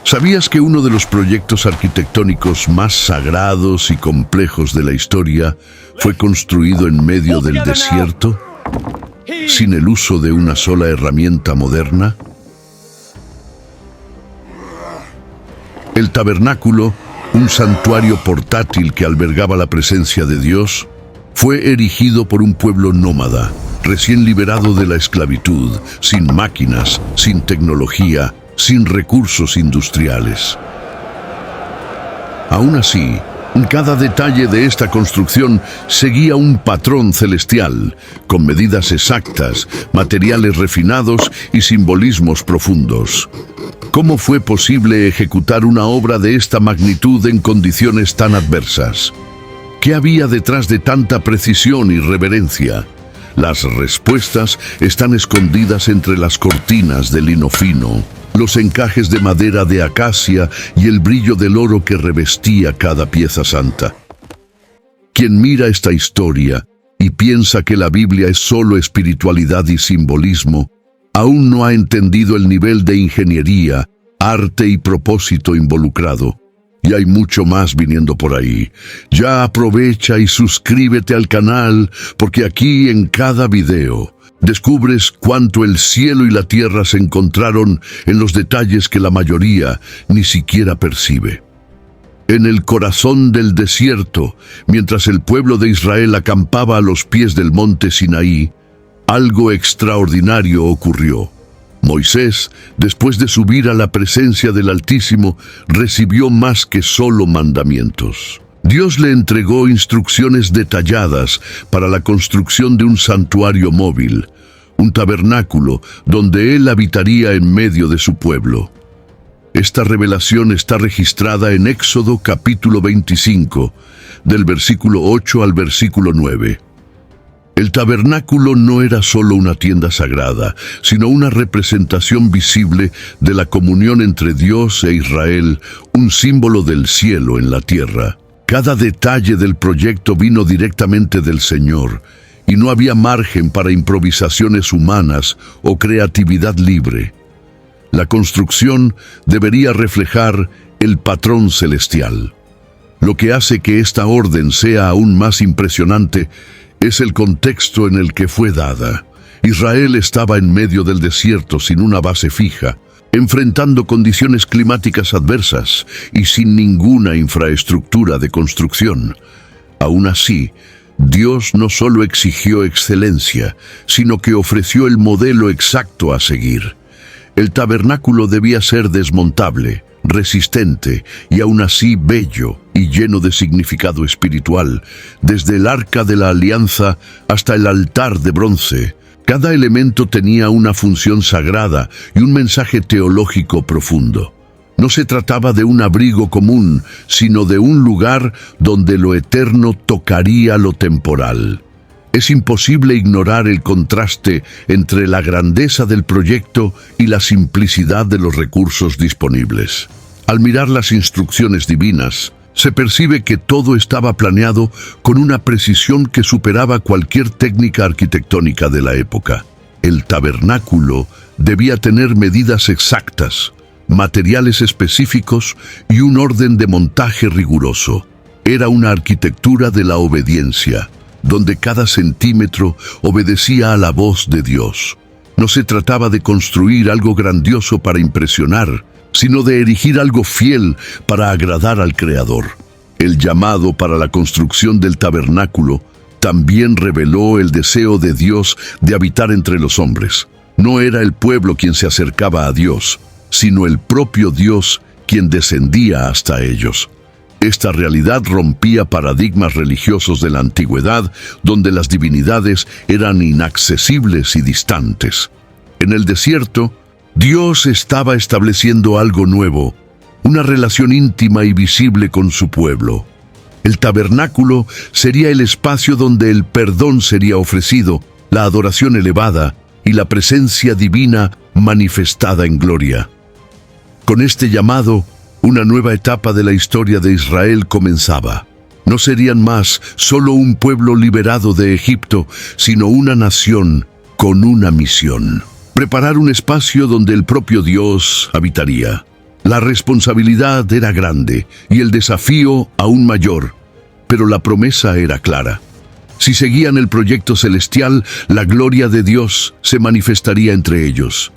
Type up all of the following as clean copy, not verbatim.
¿Sabías que uno de los proyectos arquitectónicos más sagrados y complejos de la historia fue construido en medio del desierto, sin el uso de una sola herramienta moderna? El tabernáculo, un santuario portátil que albergaba la presencia de Dios, fue erigido por un pueblo nómada, recién liberado de la esclavitud, sin máquinas, sin tecnología, sin recursos industriales. Aún así, cada detalle de esta construcción seguía un patrón celestial, con medidas exactas, materiales refinados y simbolismos profundos. ¿Cómo fue posible ejecutar una obra de esta magnitud en condiciones tan adversas? ¿Qué había detrás de tanta precisión y reverencia? Las respuestas están escondidas entre las cortinas de lino fino, los encajes de madera de acacia y el brillo del oro que revestía cada pieza santa. Quien mira esta historia y piensa que la Biblia es solo espiritualidad y simbolismo, aún no ha entendido el nivel de ingeniería, arte y propósito involucrado. Y hay mucho más viniendo por ahí. Ya aprovecha y suscríbete al canal, porque aquí en cada video descubres cuánto el cielo y la tierra se encontraron en los detalles que la mayoría ni siquiera percibe. En el corazón del desierto, mientras el pueblo de Israel acampaba a los pies del monte Sinaí, algo extraordinario ocurrió. Moisés, después de subir a la presencia del Altísimo, recibió más que solo mandamientos. Dios le entregó instrucciones detalladas para la construcción de un santuario móvil, un tabernáculo donde él habitaría en medio de su pueblo. Esta revelación está registrada en Éxodo capítulo 25, del versículo 8 al versículo 9. El tabernáculo no era solo una tienda sagrada, sino una representación visible de la comunión entre Dios e Israel, un símbolo del cielo en la tierra. Cada detalle del proyecto vino directamente del Señor, y no había margen para improvisaciones humanas o creatividad libre. La construcción debería reflejar el patrón celestial. Lo que hace que esta orden sea aún más impresionante es el contexto en el que fue dada. Israel estaba en medio del desierto sin una base fija, enfrentando condiciones climáticas adversas y sin ninguna infraestructura de construcción. Aún así, Dios no solo exigió excelencia, sino que ofreció el modelo exacto a seguir. El tabernáculo debía ser desmontable, resistente y aún así bello y lleno de significado espiritual, desde el arca de la alianza hasta el altar de bronce. Cada elemento tenía una función sagrada y un mensaje teológico profundo. No se trataba de un abrigo común, sino de un lugar donde lo eterno tocaría lo temporal. Es imposible ignorar el contraste entre la grandeza del proyecto y la simplicidad de los recursos disponibles. Al mirar las instrucciones divinas, se percibe que todo estaba planeado con una precisión que superaba cualquier técnica arquitectónica de la época. El tabernáculo debía tener medidas exactas, materiales específicos y un orden de montaje riguroso. Era una arquitectura de la obediencia, donde cada centímetro obedecía a la voz de Dios. No se trataba de construir algo grandioso para impresionar, sino de erigir algo fiel para agradar al Creador. El llamado para la construcción del tabernáculo también reveló el deseo de Dios de habitar entre los hombres. No era el pueblo quien se acercaba a Dios, sino el propio Dios quien descendía hasta ellos. Esta realidad rompía paradigmas religiosos de la antigüedad, donde las divinidades eran inaccesibles y distantes. En el desierto, Dios estaba estableciendo algo nuevo, una relación íntima y visible con su pueblo. El tabernáculo sería el espacio donde el perdón sería ofrecido, la adoración elevada y la presencia divina manifestada en gloria. Con este llamado, una nueva etapa de la historia de Israel comenzaba. No serían más solo un pueblo liberado de Egipto, sino una nación con una misión: preparar un espacio donde el propio Dios habitaría. La responsabilidad era grande y el desafío aún mayor, pero la promesa era clara. Si seguían el proyecto celestial, la gloria de Dios se manifestaría entre ellos.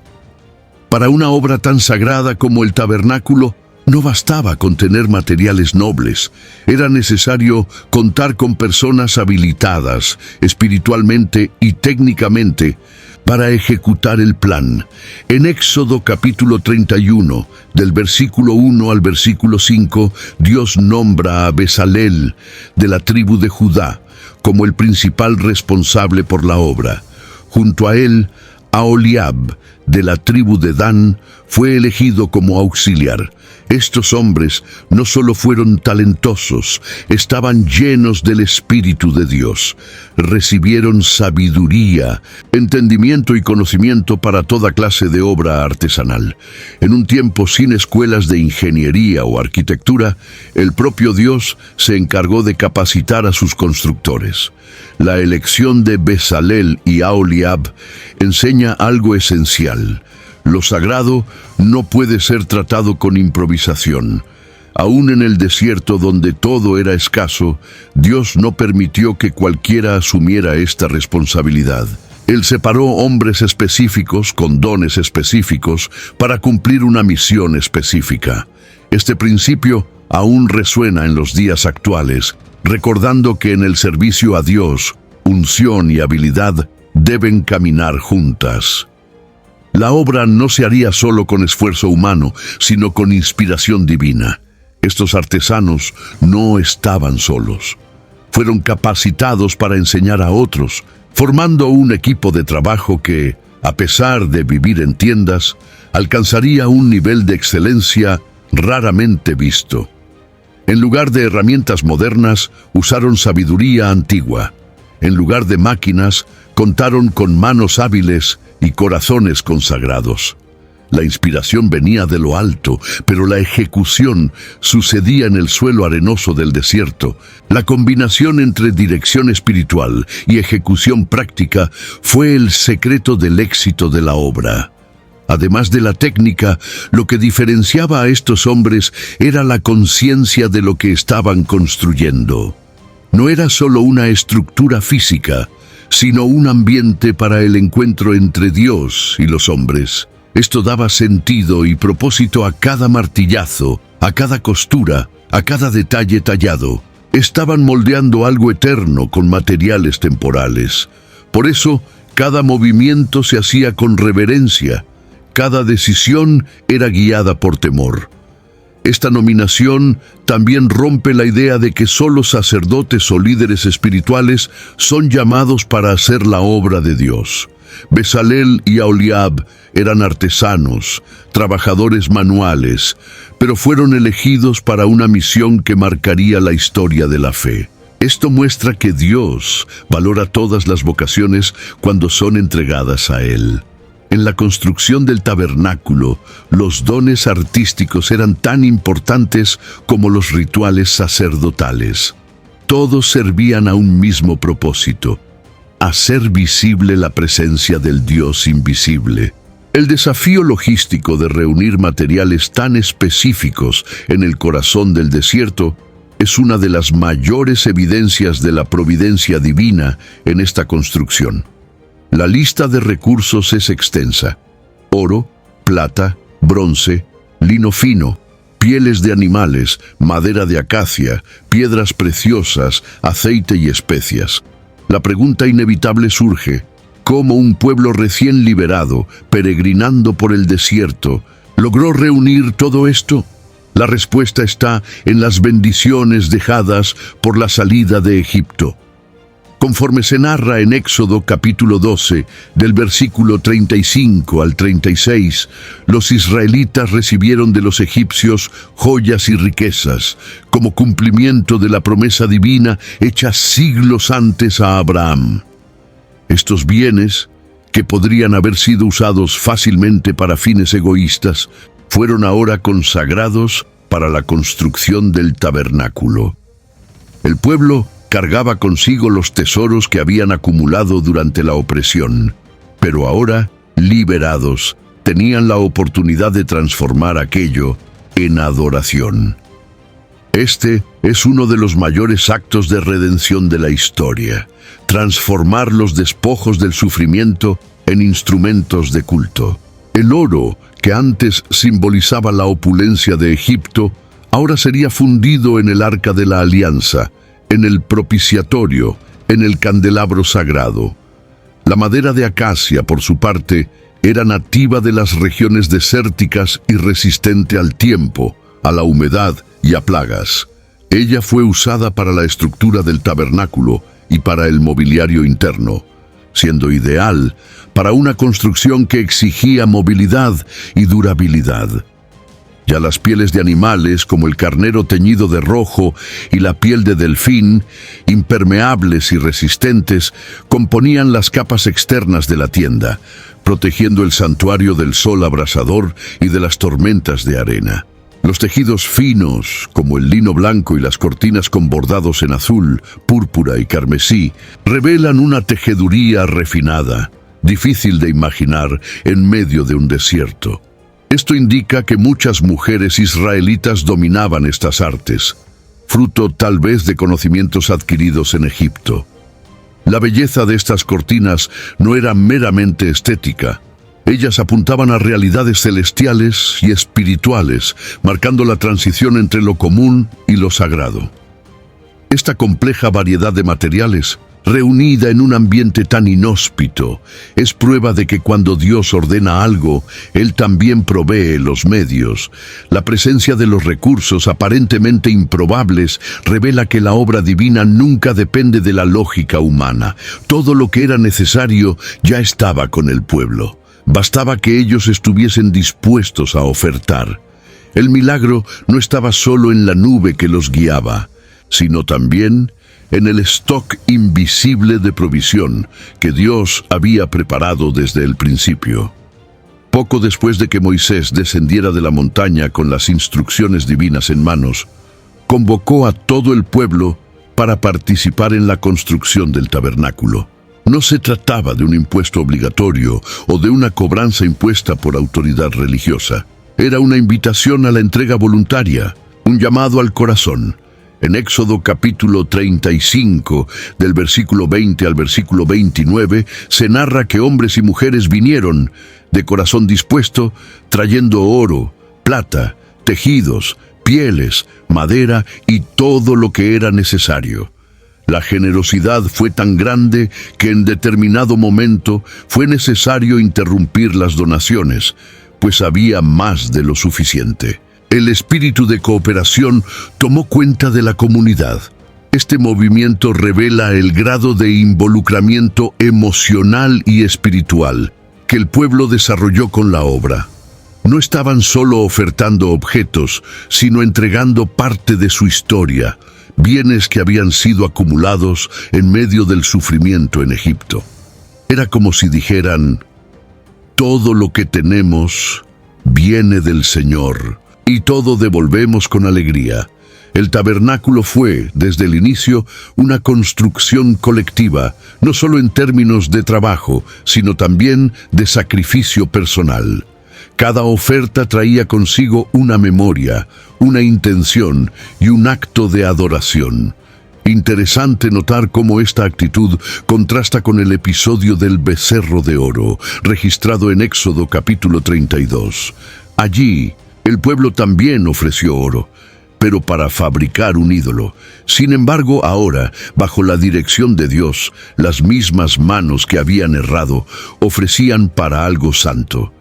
Para una obra tan sagrada como el tabernáculo, no bastaba con tener materiales nobles, era necesario contar con personas habilitadas espiritualmente y técnicamente para ejecutar el plan. En Éxodo capítulo 31, del versículo 1 al versículo 5, Dios nombra a Bezalel, de la tribu de Judá, como el principal responsable por la obra. Junto a él, Aholiab, de la tribu de Dan, fue elegido como auxiliar. Estos hombres no solo fueron talentosos, estaban llenos del Espíritu de Dios. Recibieron sabiduría, entendimiento y conocimiento para toda clase de obra artesanal. En un tiempo sin escuelas de ingeniería o arquitectura, el propio Dios se encargó de capacitar a sus constructores. La elección de Bezalel y Aholiab enseña algo esencial. Lo sagrado no puede ser tratado con improvisación. Aún en el desierto donde todo era escaso, Dios no permitió que cualquiera asumiera esta responsabilidad. Él separó hombres específicos con dones específicos para cumplir una misión específica. Este principio aún resuena en los días actuales, recordando que en el servicio a Dios, unción y habilidad deben caminar juntas. La obra no se haría solo con esfuerzo humano, sino con inspiración divina. Estos artesanos no estaban solos. Fueron capacitados para enseñar a otros, formando un equipo de trabajo que, a pesar de vivir en tiendas, alcanzaría un nivel de excelencia raramente visto. En lugar de herramientas modernas, usaron sabiduría antigua. En lugar de máquinas, contaron con manos hábiles y corazones consagrados. La inspiración venía de lo alto, pero la ejecución sucedía en el suelo arenoso del desierto. La combinación entre dirección espiritual y ejecución práctica fue el secreto del éxito de la obra. Además de la técnica, lo que diferenciaba a estos hombres era la conciencia de lo que estaban construyendo. No era solo una estructura física, sino un ambiente para el encuentro entre Dios y los hombres. Esto daba sentido y propósito a cada martillazo, a cada costura, a cada detalle tallado. Estaban moldeando algo eterno con materiales temporales. Por eso, cada movimiento se hacía con reverencia. Cada decisión era guiada por temor. Esta nominación también rompe la idea de que solo sacerdotes o líderes espirituales son llamados para hacer la obra de Dios. Bezalel y Aholiab eran artesanos, trabajadores manuales, pero fueron elegidos para una misión que marcaría la historia de la fe. Esto muestra que Dios valora todas las vocaciones cuando son entregadas a Él. En la construcción del tabernáculo, los dones artísticos eran tan importantes como los rituales sacerdotales. Todos servían a un mismo propósito: hacer visible la presencia del Dios invisible. El desafío logístico de reunir materiales tan específicos en el corazón del desierto es una de las mayores evidencias de la providencia divina en esta construcción. La lista de recursos es extensa: oro, plata, bronce, lino fino, pieles de animales, madera de acacia, piedras preciosas, aceite y especias. La pregunta inevitable surge: ¿cómo un pueblo recién liberado, peregrinando por el desierto, logró reunir todo esto? La respuesta está en las bendiciones dejadas por la salida de Egipto. Conforme se narra en Éxodo capítulo 12, del versículo 35 al 36, los israelitas recibieron de los egipcios joyas y riquezas, como cumplimiento de la promesa divina hecha siglos antes a Abraham. Estos bienes, que podrían haber sido usados fácilmente para fines egoístas, fueron ahora consagrados para la construcción del tabernáculo. El pueblo cargaba consigo los tesoros que habían acumulado durante la opresión, pero ahora, liberados, tenían la oportunidad de transformar aquello en adoración. Este es uno de los mayores actos de redención de la historia: transformar los despojos del sufrimiento en instrumentos de culto. El oro, que antes simbolizaba la opulencia de Egipto, ahora sería fundido en el arca de la alianza, en el propiciatorio, en el candelabro sagrado. La madera de acacia, por su parte, era nativa de las regiones desérticas y resistente al tiempo, a la humedad y a plagas. Ella fue usada para la estructura del tabernáculo y para el mobiliario interno, siendo ideal para una construcción que exigía movilidad y durabilidad. Ya las pieles de animales, como el carnero teñido de rojo y la piel de delfín, impermeables y resistentes, componían las capas externas de la tienda, protegiendo el santuario del sol abrasador y de las tormentas de arena. Los tejidos finos, como el lino blanco y las cortinas con bordados en azul, púrpura y carmesí, revelan una tejeduría refinada, difícil de imaginar en medio de un desierto. Esto indica que muchas mujeres israelitas dominaban estas artes, fruto tal vez de conocimientos adquiridos en Egipto. La belleza de estas cortinas no era meramente estética. Ellas apuntaban a realidades celestiales y espirituales, marcando la transición entre lo común y lo sagrado. Esta compleja variedad de materiales, reunida en un ambiente tan inhóspito, es prueba de que cuando Dios ordena algo, Él también provee los medios. La presencia de los recursos aparentemente improbables revela que la obra divina nunca depende de la lógica humana. Todo lo que era necesario ya estaba con el pueblo. Bastaba que ellos estuviesen dispuestos a ofertar. El milagro no estaba solo en la nube que los guiaba, sino también en el stock invisible de provisión que Dios había preparado desde el principio. Poco después de que Moisés descendiera de la montaña con las instrucciones divinas en manos, convocó a todo el pueblo para participar en la construcción del tabernáculo. No se trataba de un impuesto obligatorio o de una cobranza impuesta por autoridad religiosa. Era una invitación a la entrega voluntaria, un llamado al corazón. En Éxodo capítulo 35, del versículo 20 al versículo 29, se narra que hombres y mujeres vinieron, de corazón dispuesto, trayendo oro, plata, tejidos, pieles, madera y todo lo que era necesario. La generosidad fue tan grande que en determinado momento fue necesario interrumpir las donaciones, pues había más de lo suficiente. El espíritu de cooperación tomó cuenta de la comunidad. Este movimiento revela el grado de involucramiento emocional y espiritual que el pueblo desarrolló con la obra. No estaban solo ofertando objetos, sino entregando parte de su historia, bienes que habían sido acumulados en medio del sufrimiento en Egipto. Era como si dijeran: todo lo que tenemos viene del Señor, y todo devolvemos con alegría. El tabernáculo fue, desde el inicio, una construcción colectiva, no solo en términos de trabajo, sino también de sacrificio personal. Cada oferta traía consigo una memoria, una intención y un acto de adoración. Interesante notar cómo esta actitud contrasta con el episodio del becerro de oro, registrado en Éxodo capítulo 32. Allí, el pueblo también ofreció oro, pero para fabricar un ídolo. Sin embargo, ahora, bajo la dirección de Dios, las mismas manos que habían errado ofrecían para algo santo.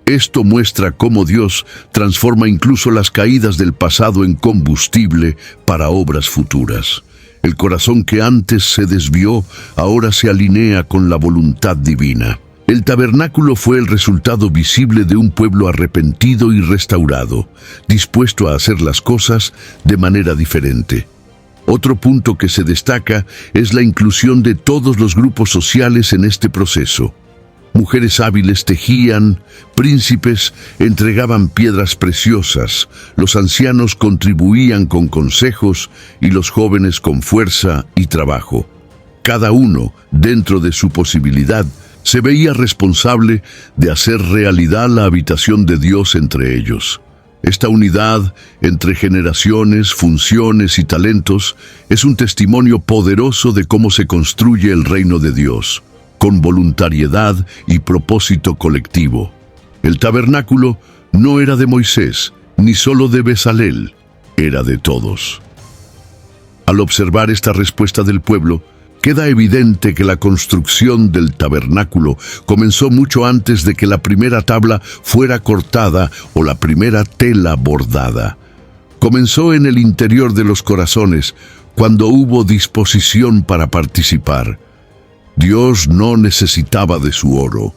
Esto muestra cómo Dios transforma incluso las caídas del pasado en combustible para obras futuras. El corazón que antes se desvió, ahora se alinea con la voluntad divina. El tabernáculo fue el resultado visible de un pueblo arrepentido y restaurado, dispuesto a hacer las cosas de manera diferente. Otro punto que se destaca es la inclusión de todos los grupos sociales en este proceso. Mujeres hábiles tejían, príncipes entregaban piedras preciosas, los ancianos contribuían con consejos y los jóvenes con fuerza y trabajo. Cada uno, dentro de su posibilidad, se veía responsable de hacer realidad la habitación de Dios entre ellos. Esta unidad entre generaciones, funciones y talentos es un testimonio poderoso de cómo se construye el reino de Dios, con voluntariedad y propósito colectivo. El tabernáculo no era de Moisés, ni solo de Bezalel, era de todos. Al observar esta respuesta del pueblo, queda evidente que la construcción del tabernáculo comenzó mucho antes de que la primera tabla fuera cortada o la primera tela bordada. Comenzó en el interior de los corazones, cuando hubo disposición para participar. Dios no necesitaba de su oro.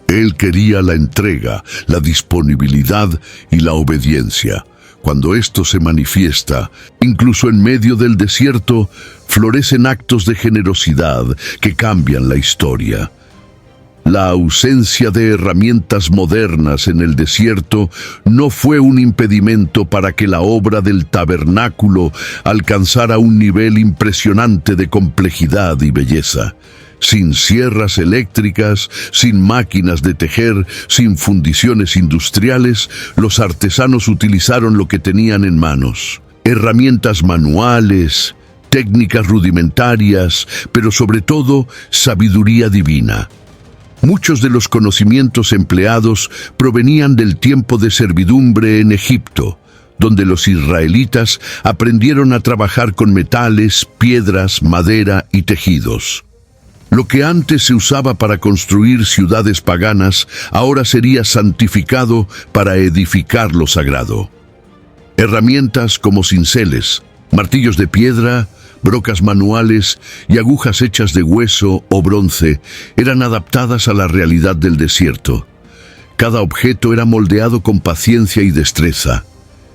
Él quería la entrega, la disponibilidad y la obediencia. Cuando esto se manifiesta, incluso en medio del desierto, florecen actos de generosidad que cambian la historia. La ausencia de herramientas modernas en el desierto no fue un impedimento para que la obra del tabernáculo alcanzara un nivel impresionante de complejidad y belleza. Sin sierras eléctricas, sin máquinas de tejer, sin fundiciones industriales, los artesanos utilizaron lo que tenían en manos. Herramientas manuales, técnicas rudimentarias, pero sobre todo sabiduría divina. Muchos de los conocimientos empleados provenían del tiempo de servidumbre en Egipto, donde los israelitas aprendieron a trabajar con metales, piedras, madera y tejidos. Lo que antes se usaba para construir ciudades paganas, ahora sería santificado para edificar lo sagrado. Herramientas como cinceles, martillos de piedra, brocas manuales y agujas hechas de hueso o bronce eran adaptadas a la realidad del desierto. Cada objeto era moldeado con paciencia y destreza.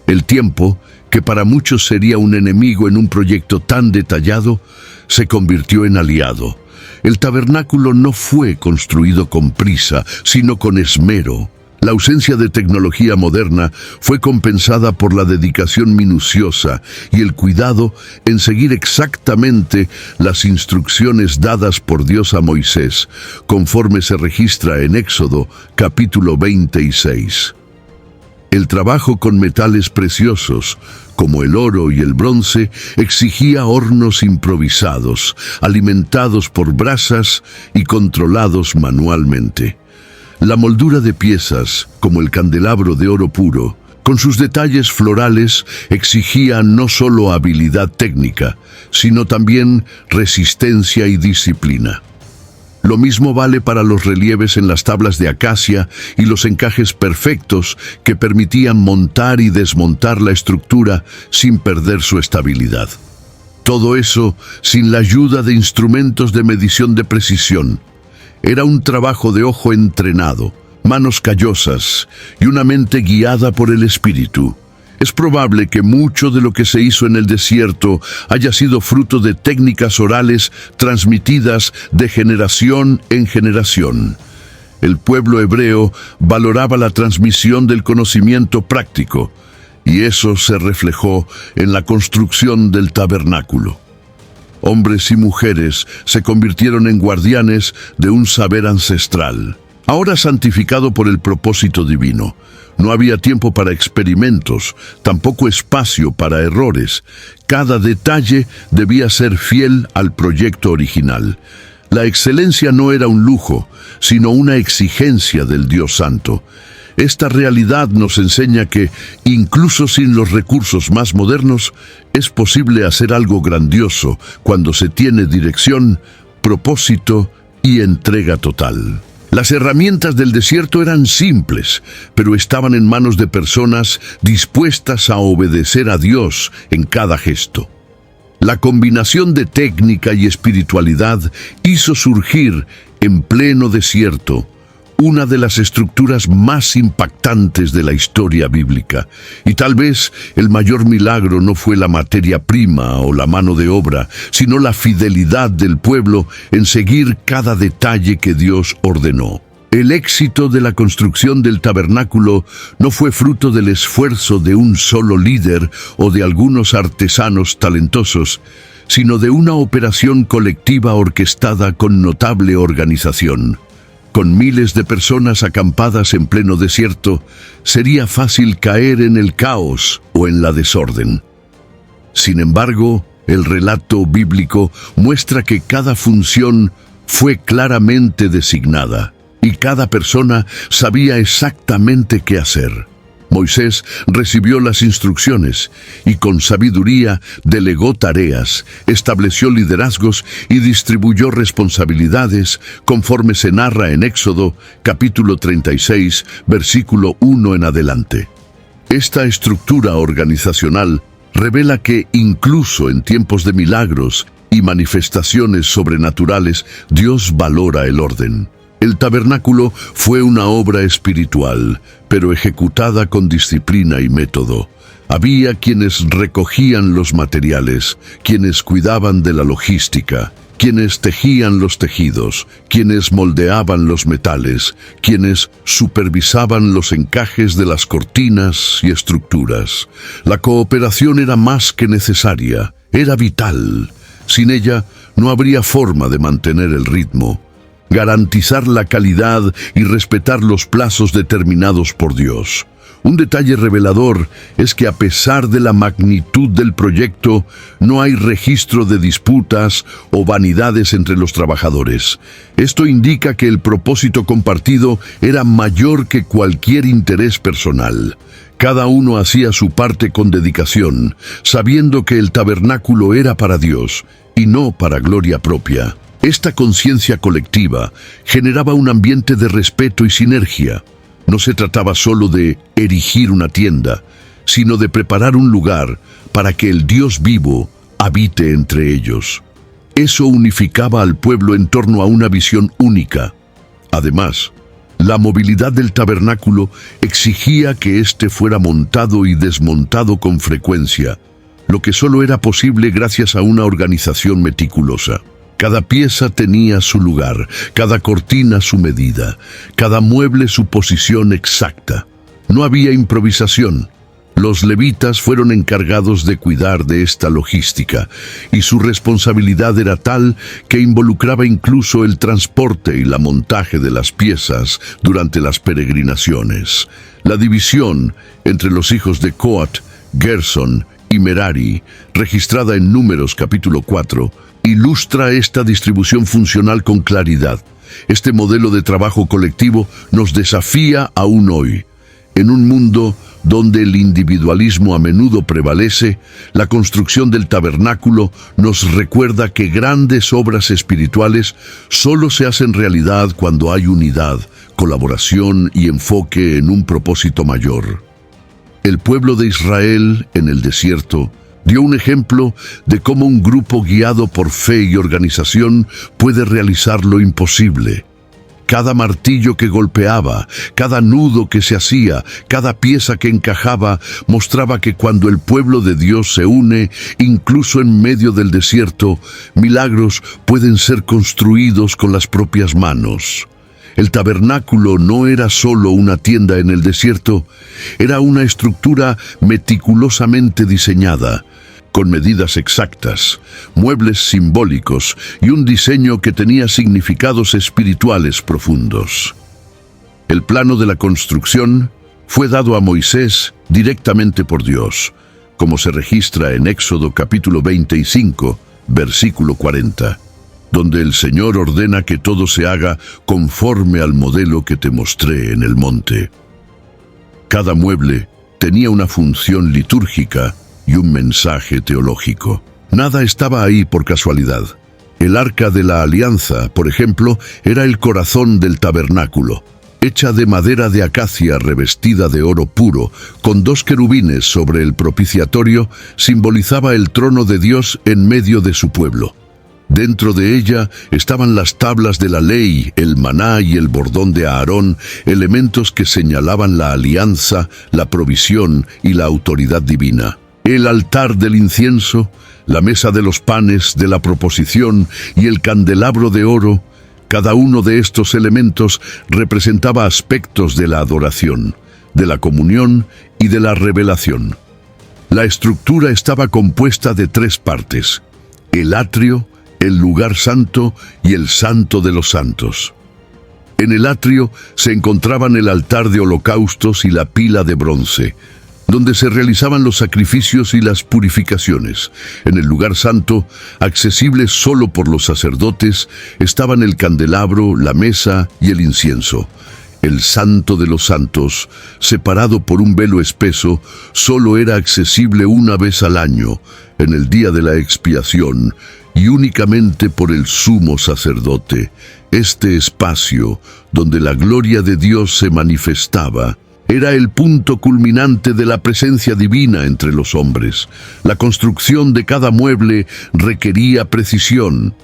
El tiempo, que para muchos sería un enemigo en un proyecto tan detallado, se convirtió en aliado. El tabernáculo no fue construido con prisa, sino con esmero. La ausencia de tecnología moderna fue compensada por la dedicación minuciosa y el cuidado en seguir exactamente las instrucciones dadas por Dios a Moisés, conforme se registra en Éxodo, capítulo 26. El trabajo con metales preciosos, como el oro y el bronce, exigía hornos improvisados, alimentados por brasas y controlados manualmente. La moldura de piezas, como el candelabro de oro puro, con sus detalles florales, exigía no solo habilidad técnica, sino también resistencia y disciplina. Lo mismo vale para los relieves en las tablas de acacia y los encajes perfectos que permitían montar y desmontar la estructura sin perder su estabilidad. Todo eso sin la ayuda de instrumentos de medición de precisión. Era un trabajo de ojo entrenado, manos callosas y una mente guiada por el Espíritu. Es probable que mucho de lo que se hizo en el desierto haya sido fruto de técnicas orales transmitidas de generación en generación. El pueblo hebreo valoraba la transmisión del conocimiento práctico, y eso se reflejó en la construcción del tabernáculo. Hombres y mujeres se convirtieron en guardianes de un saber ancestral, ahora santificado por el propósito divino. No había tiempo para experimentos, tampoco espacio para errores. Cada detalle debía ser fiel al proyecto original. La excelencia no era un lujo, sino una exigencia del Dios Santo. Esta realidad nos enseña que, incluso sin los recursos más modernos, es posible hacer algo grandioso cuando se tiene dirección, propósito y entrega total. Las herramientas del desierto eran simples, pero estaban en manos de personas dispuestas a obedecer a Dios en cada gesto. La combinación de técnica y espiritualidad hizo surgir, en pleno desierto, una de las estructuras más impactantes de la historia bíblica. Y tal vez el mayor milagro no fue la materia prima o la mano de obra, sino la fidelidad del pueblo en seguir cada detalle que Dios ordenó. El éxito de la construcción del tabernáculo no fue fruto del esfuerzo de un solo líder o de algunos artesanos talentosos, sino de una operación colectiva orquestada con notable organización. Con miles de personas acampadas en pleno desierto, sería fácil caer en el caos o en la desorden. Sin embargo, el relato bíblico muestra que cada función fue claramente designada y cada persona sabía exactamente qué hacer. Moisés recibió las instrucciones y con sabiduría delegó tareas, estableció liderazgos y distribuyó responsabilidades conforme se narra en Éxodo capítulo 36, versículo 1 en adelante. Esta estructura organizacional revela que incluso en tiempos de milagros y manifestaciones sobrenaturales, Dios valora el orden. El tabernáculo fue una obra espiritual, pero ejecutada con disciplina y método. Había quienes recogían los materiales, quienes cuidaban de la logística, quienes tejían los tejidos, quienes moldeaban los metales, quienes supervisaban los encajes de las cortinas y estructuras. La cooperación era más que necesaria, era vital. Sin ella, no habría forma de mantener el ritmo, garantizar la calidad y respetar los plazos determinados por Dios. Un detalle revelador es que a pesar de la magnitud del proyecto, no hay registro de disputas o vanidades entre los trabajadores. Esto indica que el propósito compartido era mayor que cualquier interés personal. Cada uno hacía su parte con dedicación, sabiendo que el tabernáculo era para Dios y no para gloria propia. Esta conciencia colectiva generaba un ambiente de respeto y sinergia. No se trataba solo de erigir una tienda, sino de preparar un lugar para que el Dios vivo habite entre ellos. Eso unificaba al pueblo en torno a una visión única. Además, la movilidad del tabernáculo exigía que éste fuera montado y desmontado con frecuencia, lo que solo era posible gracias a una organización meticulosa. Cada pieza tenía su lugar, cada cortina su medida, cada mueble su posición exacta. No había improvisación. Los levitas fueron encargados de cuidar de esta logística, y su responsabilidad era tal que involucraba incluso el transporte y la montaje de las piezas durante las peregrinaciones. La división entre los hijos de Coat, Gerson y Merari, registrada en Números capítulo 4, ilustra esta distribución funcional con claridad. Este modelo de trabajo colectivo nos desafía aún hoy. En un mundo donde el individualismo a menudo prevalece, la construcción del tabernáculo nos recuerda que grandes obras espirituales solo se hacen realidad cuando hay unidad, colaboración y enfoque en un propósito mayor. El pueblo de Israel, en el desierto, dio un ejemplo de cómo un grupo guiado por fe y organización puede realizar lo imposible. Cada martillo que golpeaba, cada nudo que se hacía, cada pieza que encajaba, mostraba que cuando el pueblo de Dios se une, incluso en medio del desierto, milagros pueden ser construidos con las propias manos. El tabernáculo no era solo una tienda en el desierto, era una estructura meticulosamente diseñada, con medidas exactas, muebles simbólicos y un diseño que tenía significados espirituales profundos. El plano de la construcción fue dado a Moisés directamente por Dios, como se registra en Éxodo capítulo 25, versículo 40. Donde el Señor ordena que todo se haga conforme al modelo que te mostré en el monte. Cada mueble tenía una función litúrgica y un mensaje teológico. Nada estaba ahí por casualidad. El Arca de la Alianza, por ejemplo, era el corazón del tabernáculo, hecha de madera de acacia revestida de oro puro, con 2 querubines sobre el propiciatorio, simbolizaba el trono de Dios en medio de su pueblo. Dentro de ella estaban las tablas de la ley, el maná y el bordón de Aarón, elementos que señalaban la alianza, la provisión y la autoridad divina. El altar del incienso, la mesa de los panes de la proposición y el candelabro de oro, cada uno de estos elementos representaba aspectos de la adoración, de la comunión y de la revelación. La estructura estaba compuesta de 3 partes: el atrio, el lugar santo y el santo de los santos. En el atrio se encontraban el altar de holocaustos y la pila de bronce, donde se realizaban los sacrificios y las purificaciones. En el lugar santo, accesible solo por los sacerdotes, estaban el candelabro, la mesa y el incienso. El Santo de los Santos, separado por un velo espeso, solo era accesible una vez al año, en el día de la expiación, y únicamente por el sumo sacerdote. Este espacio, donde la gloria de Dios se manifestaba, era el punto culminante de la presencia divina entre los hombres. La construcción de cada mueble requería precisión.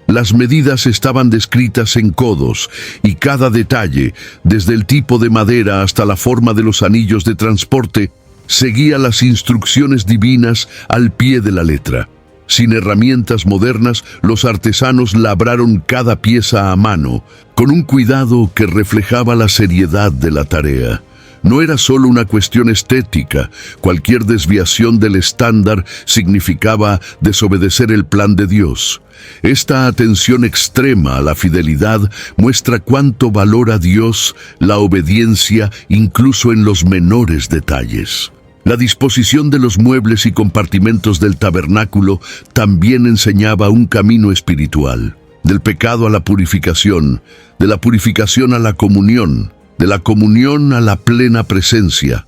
Las medidas estaban descritas en codos y cada detalle, desde el tipo de madera hasta la forma de los anillos de transporte, seguía las instrucciones divinas al pie de la letra. Sin herramientas modernas, los artesanos labraron cada pieza a mano, con un cuidado que reflejaba la seriedad de la tarea. No era solo una cuestión estética. Cualquier desviación del estándar significaba desobedecer el plan de Dios. Esta atención extrema a la fidelidad muestra cuánto valora Dios la obediencia incluso en los menores detalles. La disposición de los muebles y compartimentos del tabernáculo también enseñaba un camino espiritual, del pecado a la purificación, de la purificación a la comunión, de la comunión a la plena presencia.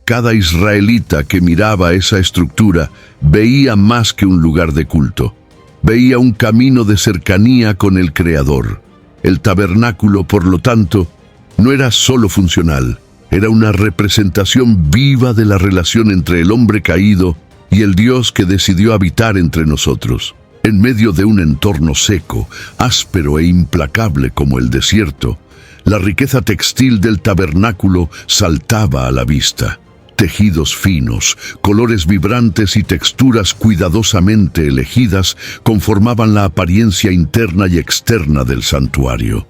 Cada israelita que miraba esa estructura veía más que un lugar de culto. Veía un camino de cercanía con el Creador. El tabernáculo, por lo tanto, no era solo funcional, era una representación viva de la relación entre el hombre caído y el Dios que decidió habitar entre nosotros. En medio de un entorno seco, áspero e implacable como el desierto, la riqueza textil del tabernáculo saltaba a la vista. Tejidos finos, colores vibrantes y texturas cuidadosamente elegidas conformaban la apariencia interna y externa del santuario.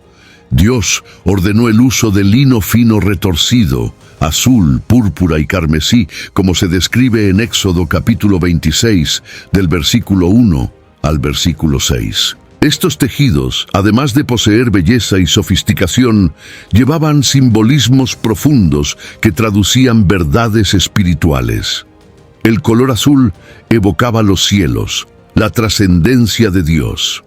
Dios ordenó el uso de lino fino retorcido, azul, púrpura y carmesí, como se describe en Éxodo capítulo 26, del versículo 1 al versículo 6. Estos tejidos, además de poseer belleza y sofisticación, llevaban simbolismos profundos que traducían verdades espirituales. El color azul evocaba los cielos, la trascendencia de Dios.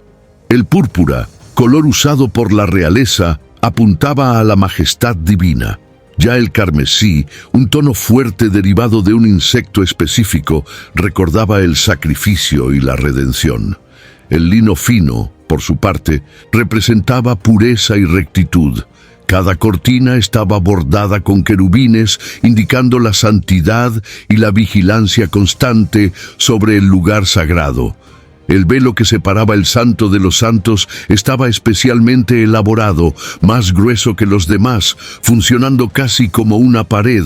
El púrpura, color usado por la realeza, apuntaba a la majestad divina. Ya el carmesí, un tono fuerte derivado de un insecto específico, recordaba el sacrificio y la redención. El lino fino, por su parte, representaba pureza y rectitud. Cada cortina estaba bordada con querubines, indicando la santidad y la vigilancia constante sobre el lugar sagrado. El velo que separaba el Santo de los Santos estaba especialmente elaborado, más grueso que los demás, funcionando casi como una pared,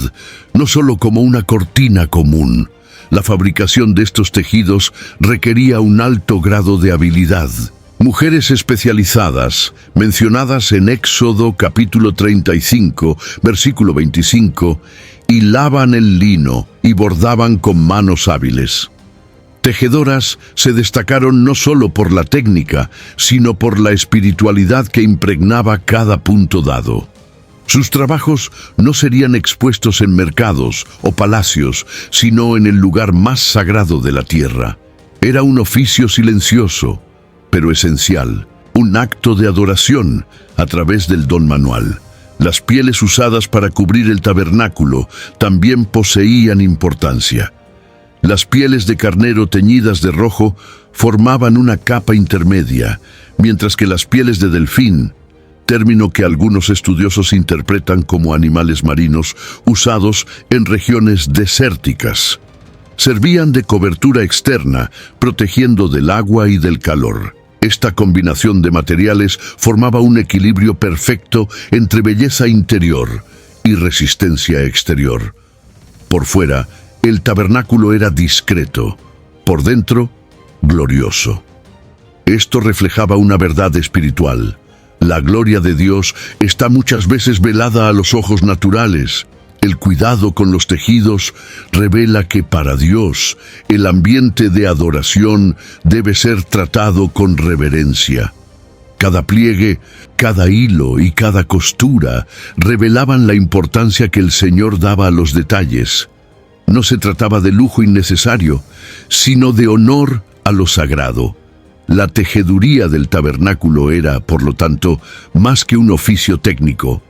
no solo como una cortina común. La fabricación de estos tejidos requería un alto grado de habilidad. Mujeres especializadas, mencionadas en Éxodo capítulo 35, versículo 25, hilaban el lino y bordaban con manos hábiles. Tejedoras se destacaron no solo por la técnica, sino por la espiritualidad que impregnaba cada punto dado. Sus trabajos no serían expuestos en mercados o palacios, sino en el lugar más sagrado de la tierra. Era un oficio silencioso, pero esencial, un acto de adoración a través del don manual. Las pieles usadas para cubrir el tabernáculo también poseían importancia. Las pieles de carnero teñidas de rojo formaban una capa intermedia, mientras que las pieles de delfín, término que algunos estudiosos interpretan como animales marinos usados en regiones desérticas, servían de cobertura externa, protegiendo del agua y del calor. Esta combinación de materiales formaba un equilibrio perfecto entre belleza interior y resistencia exterior. Por fuera, el tabernáculo era discreto, por dentro, glorioso. Esto reflejaba una verdad espiritual. La gloria de Dios está muchas veces velada a los ojos naturales. El cuidado con los tejidos revela que para Dios el ambiente de adoración debe ser tratado con reverencia. Cada pliegue, cada hilo y cada costura revelaban la importancia que el Señor daba a los detalles. No se trataba de lujo innecesario, sino de honor a lo sagrado. La tejeduría del tabernáculo era, por lo tanto, más que un oficio técnico.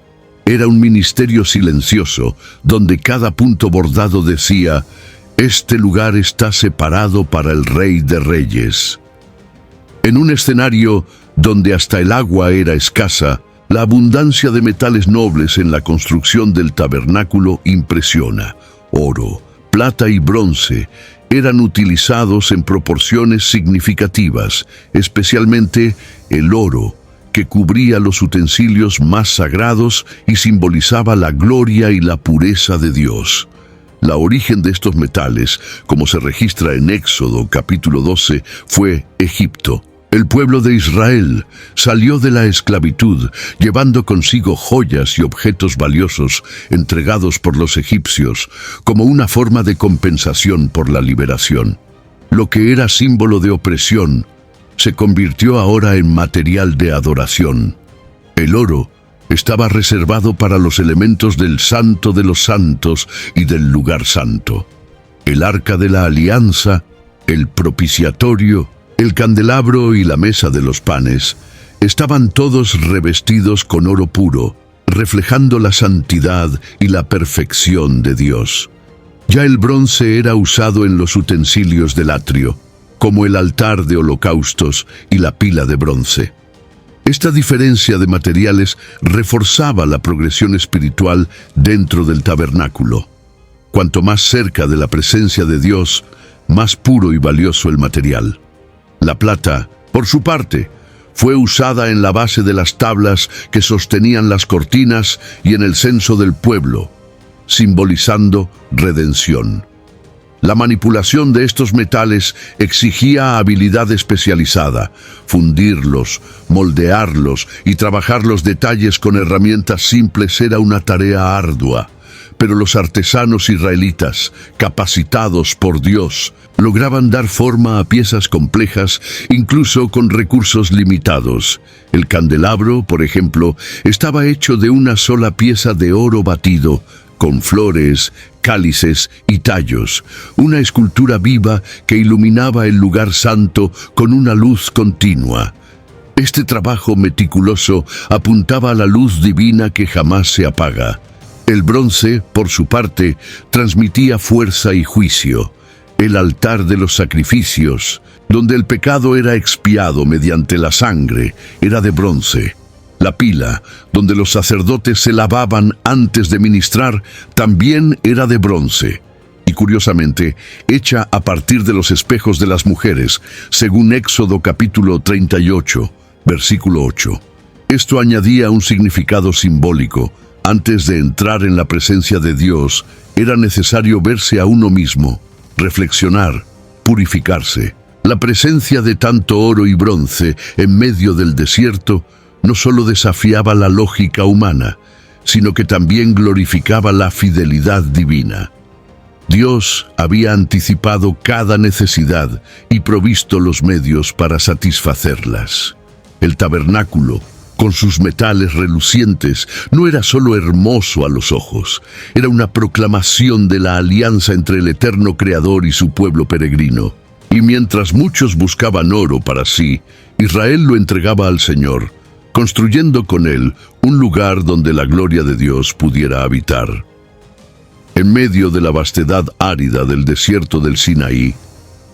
Era un ministerio silencioso, donde cada punto bordado decía: «Este lugar está separado para el Rey de Reyes». En un escenario donde hasta el agua era escasa, la abundancia de metales nobles en la construcción del tabernáculo impresiona. Oro, plata y bronce eran utilizados en proporciones significativas, especialmente el oro, que cubría los utensilios más sagrados y simbolizaba la gloria y la pureza de Dios. La origen de estos metales, como se registra en Éxodo capítulo 12, fue Egipto. El pueblo de Israel salió de la esclavitud, llevando consigo joyas y objetos valiosos entregados por los egipcios como una forma de compensación por la liberación. Lo que era símbolo de opresión se convirtió ahora en material de adoración. El oro estaba reservado para los elementos del Santo de los Santos y del lugar santo. El arca de la alianza, el propiciatorio, el candelabro y la mesa de los panes estaban todos revestidos con oro puro, reflejando la santidad y la perfección de Dios. Ya el bronce era usado en los utensilios del atrio, como el altar de holocaustos y la pila de bronce. Esta diferencia de materiales reforzaba la progresión espiritual dentro del tabernáculo. Cuanto más cerca de la presencia de Dios, más puro y valioso el material. La plata, por su parte, fue usada en la base de las tablas que sostenían las cortinas y en el censo del pueblo, simbolizando redención. La manipulación de estos metales exigía habilidad especializada. Fundirlos, moldearlos y trabajar los detalles con herramientas simples era una tarea ardua. Pero los artesanos israelitas, capacitados por Dios, lograban dar forma a piezas complejas, incluso con recursos limitados. El candelabro, por ejemplo, estaba hecho de una sola pieza de oro batido, con flores, cálices y tallos, una escultura viva que iluminaba el lugar santo con una luz continua. Este trabajo meticuloso apuntaba a la luz divina que jamás se apaga. El bronce, por su parte, transmitía fuerza y juicio. El altar de los sacrificios, donde el pecado era expiado mediante la sangre, era de bronce. La pila, donde los sacerdotes se lavaban antes de ministrar, también era de bronce. Y curiosamente, hecha a partir de los espejos de las mujeres, según Éxodo capítulo 38, versículo 8. Esto añadía un significado simbólico. Antes de entrar en la presencia de Dios, era necesario verse a uno mismo, reflexionar, purificarse. La presencia de tanto oro y bronce en medio del desierto no solo desafiaba la lógica humana, sino que también glorificaba la fidelidad divina. Dios había anticipado cada necesidad y provisto los medios para satisfacerlas. El tabernáculo, con sus metales relucientes, no era solo hermoso a los ojos, era una proclamación de la alianza entre el eterno Creador y su pueblo peregrino. Y mientras muchos buscaban oro para sí, Israel lo entregaba al Señor, construyendo con él un lugar donde la gloria de Dios pudiera habitar. En medio de la vastedad árida del desierto del Sinaí,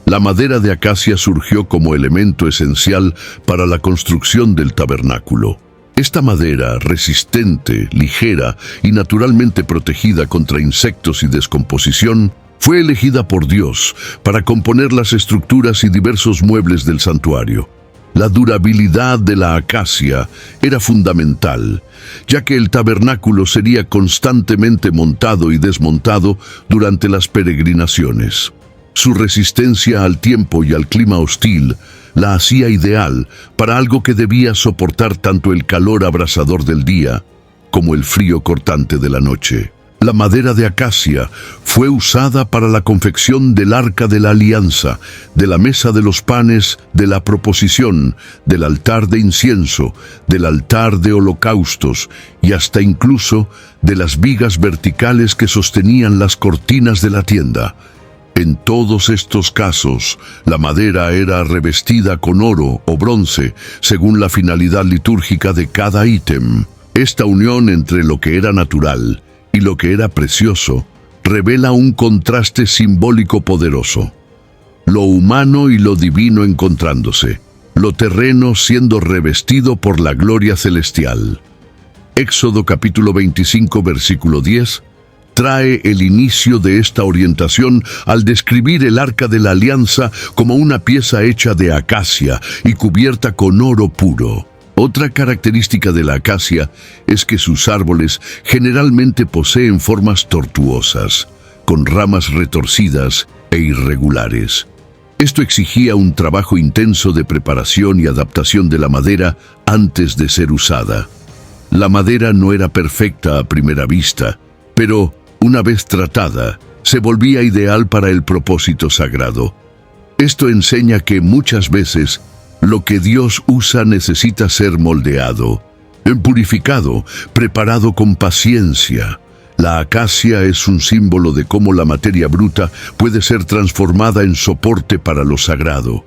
la madera de acacia surgió como elemento esencial para la construcción del tabernáculo. Esta madera, resistente, ligera y naturalmente protegida contra insectos y descomposición, fue elegida por Dios para componer las estructuras y diversos muebles del santuario. La durabilidad de la acacia era fundamental, ya que el tabernáculo sería constantemente montado y desmontado durante las peregrinaciones. Su resistencia al tiempo y al clima hostil la hacía ideal para algo que debía soportar tanto el calor abrasador del día como el frío cortante de la noche. La madera de acacia fue usada para la confección del arca de la alianza, de la mesa de los panes, de la proposición, del altar de incienso, del altar de holocaustos y hasta incluso de las vigas verticales que sostenían las cortinas de la tienda. En todos estos casos, la madera era revestida con oro o bronce, según la finalidad litúrgica de cada ítem. Esta unión entre lo que era natural y lo que era precioso revela un contraste simbólico poderoso. Lo humano y lo divino encontrándose, lo terreno siendo revestido por la gloria celestial. Éxodo capítulo 25, versículo 10, trae el inicio de esta orientación al describir el arca de la alianza como una pieza hecha de acacia y cubierta con oro puro. Otra característica de la acacia es que sus árboles generalmente poseen formas tortuosas, con ramas retorcidas e irregulares. Esto exigía un trabajo intenso de preparación y adaptación de la madera antes de ser usada. La madera no era perfecta a primera vista, pero una vez tratada, se volvía ideal para el propósito sagrado. Esto enseña que muchas veces lo que Dios usa necesita ser moldeado, purificado, preparado con paciencia. La acacia es un símbolo de cómo la materia bruta puede ser transformada en soporte para lo sagrado.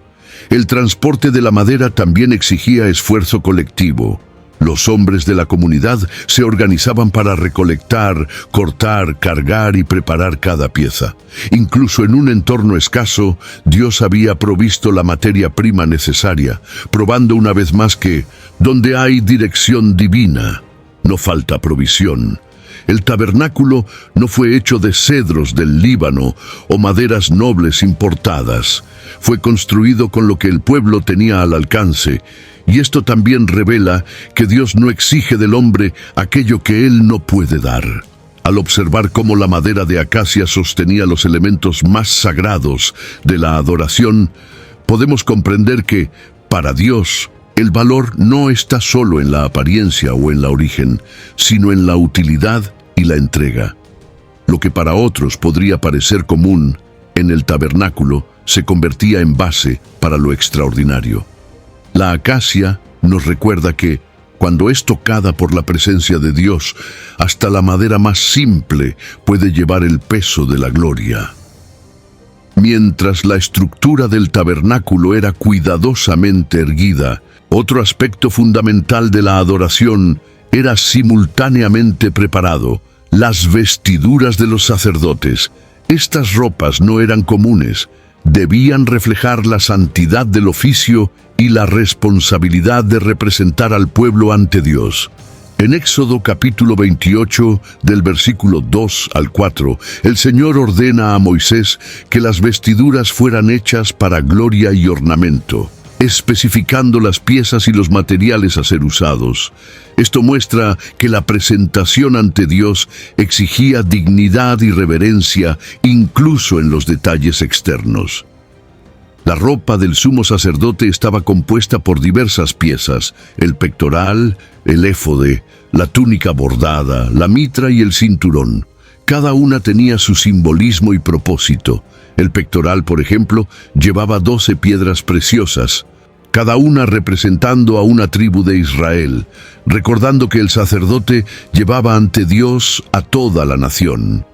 El transporte de la madera también exigía esfuerzo colectivo. Los hombres de la comunidad se organizaban para recolectar, cortar, cargar y preparar cada pieza. Incluso en un entorno escaso, Dios había provisto la materia prima necesaria, probando una vez más que, donde hay dirección divina, no falta provisión. El tabernáculo no fue hecho de cedros del Líbano o maderas nobles importadas. Fue construido con lo que el pueblo tenía al alcance, y esto también revela que Dios no exige del hombre aquello que Él no puede dar. Al observar cómo la madera de acacia sostenía los elementos más sagrados de la adoración, podemos comprender que, para Dios, el valor no está solo en la apariencia o en la origen, sino en la utilidad y la entrega. Lo que para otros podría parecer común, en el tabernáculo se convertía en base para lo extraordinario. La acacia nos recuerda que, cuando es tocada por la presencia de Dios, hasta la madera más simple puede llevar el peso de la gloria. Mientras la estructura del tabernáculo era cuidadosamente erguida, otro aspecto fundamental de la adoración era simultáneamente preparado: las vestiduras de los sacerdotes. Estas ropas no eran comunes, debían reflejar la santidad del oficio y la responsabilidad de representar al pueblo ante Dios. En Éxodo capítulo 28, del versículo 2 al 4, el Señor ordena a Moisés que las vestiduras fueran hechas para gloria y ornamento, especificando las piezas y los materiales a ser usados. Esto muestra que la presentación ante Dios exigía dignidad y reverencia, incluso en los detalles externos. La ropa del sumo sacerdote estaba compuesta por diversas piezas: el pectoral, el éfode, la túnica bordada, la mitra y el cinturón. Cada una tenía su simbolismo y propósito. El pectoral, por ejemplo, llevaba 12 piedras preciosas, cada una representando a una tribu de Israel, recordando que el sacerdote llevaba ante Dios a toda la nación.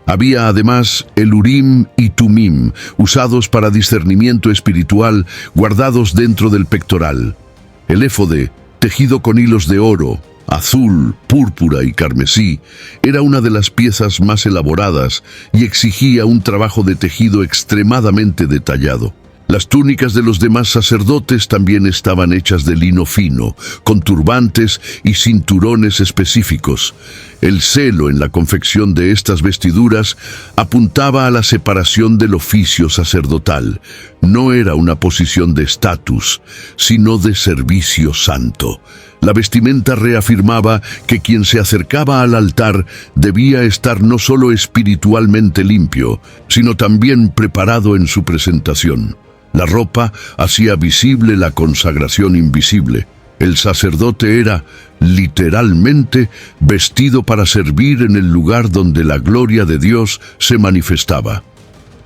Había además el Urim y Tumim, usados para discernimiento espiritual, guardados dentro del pectoral. El éfode, tejido con hilos de oro, azul, púrpura y carmesí, era una de las piezas más elaboradas y exigía un trabajo de tejido extremadamente detallado. Las túnicas de los demás sacerdotes también estaban hechas de lino fino, con turbantes y cinturones específicos. El celo en la confección de estas vestiduras apuntaba a la separación del oficio sacerdotal. No era una posición de estatus, sino de servicio santo. La vestimenta reafirmaba que quien se acercaba al altar debía estar no solo espiritualmente limpio, sino también preparado en su presentación. La ropa hacía visible la consagración invisible. El sacerdote era, literalmente, vestido para servir en el lugar donde la gloria de Dios se manifestaba.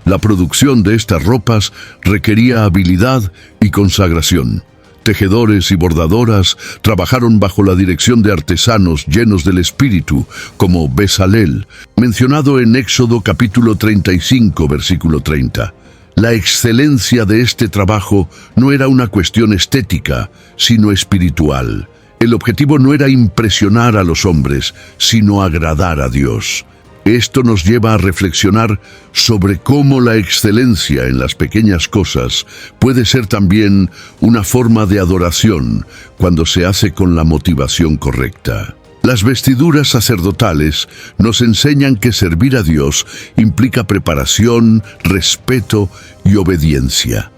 La producción de estas ropas requería habilidad y consagración. Tejedores y bordadoras trabajaron bajo la dirección de artesanos llenos del Espíritu, como Bezalel, mencionado en Éxodo capítulo 35, versículo 30. La excelencia de este trabajo no era una cuestión estética, sino espiritual. El objetivo no era impresionar a los hombres, sino agradar a Dios. Esto nos lleva a reflexionar sobre cómo la excelencia en las pequeñas cosas puede ser también una forma de adoración cuando se hace con la motivación correcta. Las vestiduras sacerdotales nos enseñan que servir a Dios implica preparación, respeto y obediencia.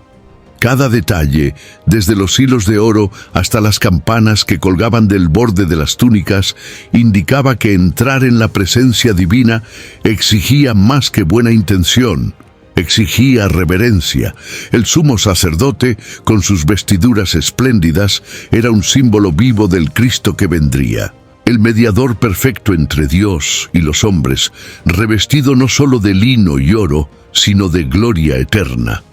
Cada detalle, desde los hilos de oro hasta las campanas que colgaban del borde de las túnicas, indicaba que entrar en la presencia divina exigía más que buena intención. Exigía reverencia. El sumo sacerdote, con sus vestiduras espléndidas, era un símbolo vivo del Cristo que vendría. El mediador perfecto entre Dios y los hombres, revestido no solo de lino y oro, sino de gloria eterna.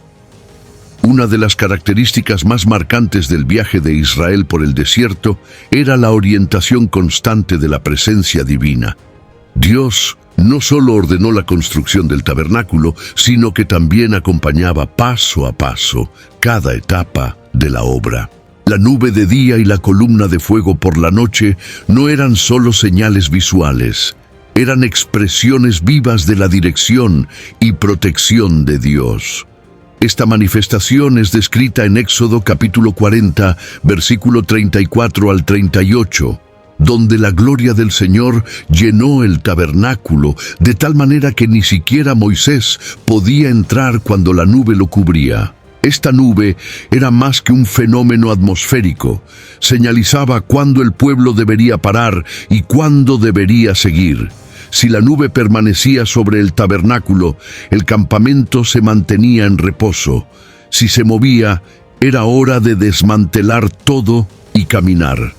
Una de las características más marcantes del viaje de Israel por el desierto era la orientación constante de la presencia divina. Dios no solo ordenó la construcción del tabernáculo, sino que también acompañaba paso a paso cada etapa de la obra. La nube de día y la columna de fuego por la noche no eran solo señales visuales, eran expresiones vivas de la dirección y protección de Dios. Esta manifestación es descrita en Éxodo capítulo 40, versículo 34 al 38, donde la gloria del Señor llenó el tabernáculo de tal manera que ni siquiera Moisés podía entrar cuando la nube lo cubría. Esta nube era más que un fenómeno atmosférico, señalizaba cuándo el pueblo debería parar y cuándo debería seguir. Si la nube permanecía sobre el tabernáculo, el campamento se mantenía en reposo. Si se movía, era hora de desmantelar todo y caminar.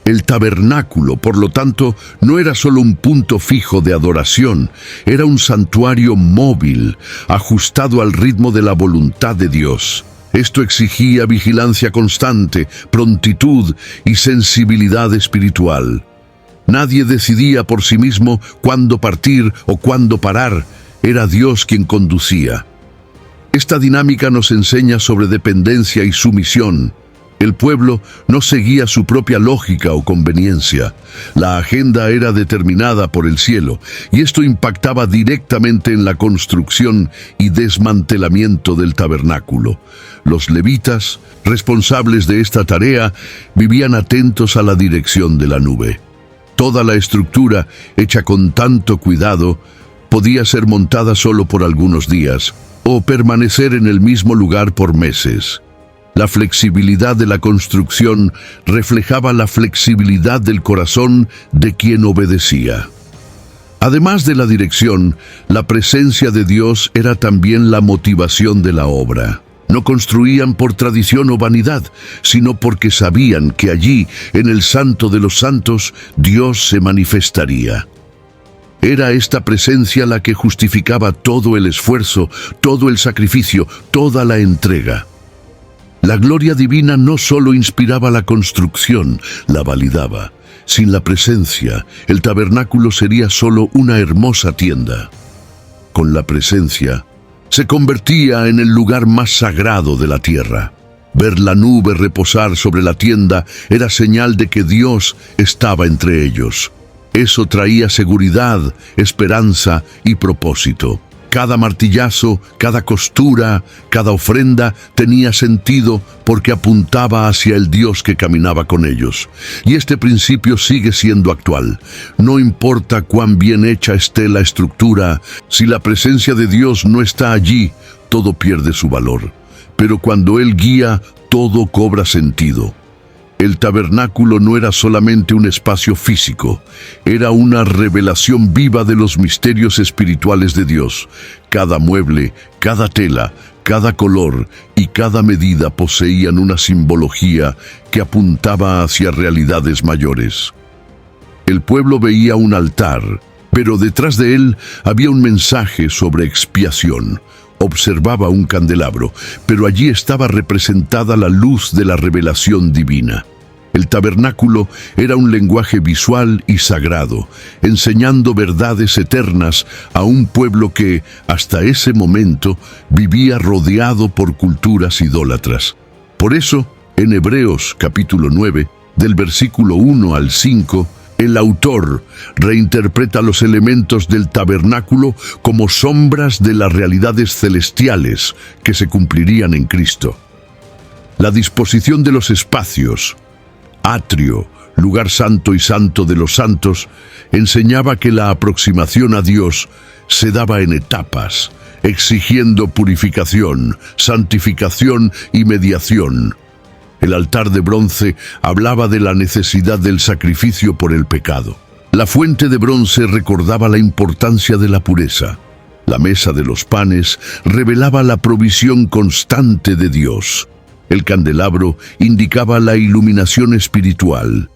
El tabernáculo, por lo tanto, no era solo un punto fijo de adoración, era un santuario móvil, ajustado al ritmo de la voluntad de Dios. Esto exigía vigilancia constante, prontitud y sensibilidad espiritual. Nadie decidía por sí mismo cuándo partir o cuándo parar, era Dios quien conducía. Esta dinámica nos enseña sobre dependencia y sumisión. El pueblo no seguía su propia lógica o conveniencia. La agenda era determinada por el cielo, y esto impactaba directamente en la construcción y desmantelamiento del tabernáculo. Los levitas, responsables de esta tarea, vivían atentos a la dirección de la nube. Toda la estructura, hecha con tanto cuidado, podía ser montada solo por algunos días, o permanecer en el mismo lugar por meses. La flexibilidad de la construcción reflejaba la flexibilidad del corazón de quien obedecía. Además de la dirección, la presencia de Dios era también la motivación de la obra. No construían por tradición o vanidad, sino porque sabían que allí, en el Santo de los Santos, Dios se manifestaría. Era esta presencia la que justificaba todo el esfuerzo, todo el sacrificio, toda la entrega. La gloria divina no solo inspiraba la construcción, la validaba. Sin la presencia, el tabernáculo sería solo una hermosa tienda. Con la presencia, se convertía en el lugar más sagrado de la tierra. Ver la nube reposar sobre la tienda era señal de que Dios estaba entre ellos. Eso traía seguridad, esperanza y propósito. Cada martillazo, cada costura, cada ofrenda tenía sentido porque apuntaba hacia el Dios que caminaba con ellos. Y este principio sigue siendo actual. No importa cuán bien hecha esté la estructura, si la presencia de Dios no está allí, todo pierde su valor. Pero cuando Él guía, todo cobra sentido. El tabernáculo no era solamente un espacio físico, era una revelación viva de los misterios espirituales de Dios. Cada mueble, cada tela, cada color y cada medida poseían una simbología que apuntaba hacia realidades mayores. El pueblo veía un altar, pero detrás de él había un mensaje sobre expiación. Observaba un candelabro, pero allí estaba representada la luz de la revelación divina. El tabernáculo era un lenguaje visual y sagrado, enseñando verdades eternas a un pueblo que, hasta ese momento, vivía rodeado por culturas idólatras. Por eso, en Hebreos capítulo 9, del versículo 1 al 5, el autor reinterpreta los elementos del tabernáculo como sombras de las realidades celestiales que se cumplirían en Cristo. La disposición de los espacios, atrio, lugar santo y santo de los santos, enseñaba que la aproximación a Dios se daba en etapas, exigiendo purificación, santificación y mediación. El altar de bronce hablaba de la necesidad del sacrificio por el pecado. La fuente de bronce recordaba la importancia de la pureza. La mesa de los panes revelaba la provisión constante de Dios. El candelabro indicaba la iluminación espiritual.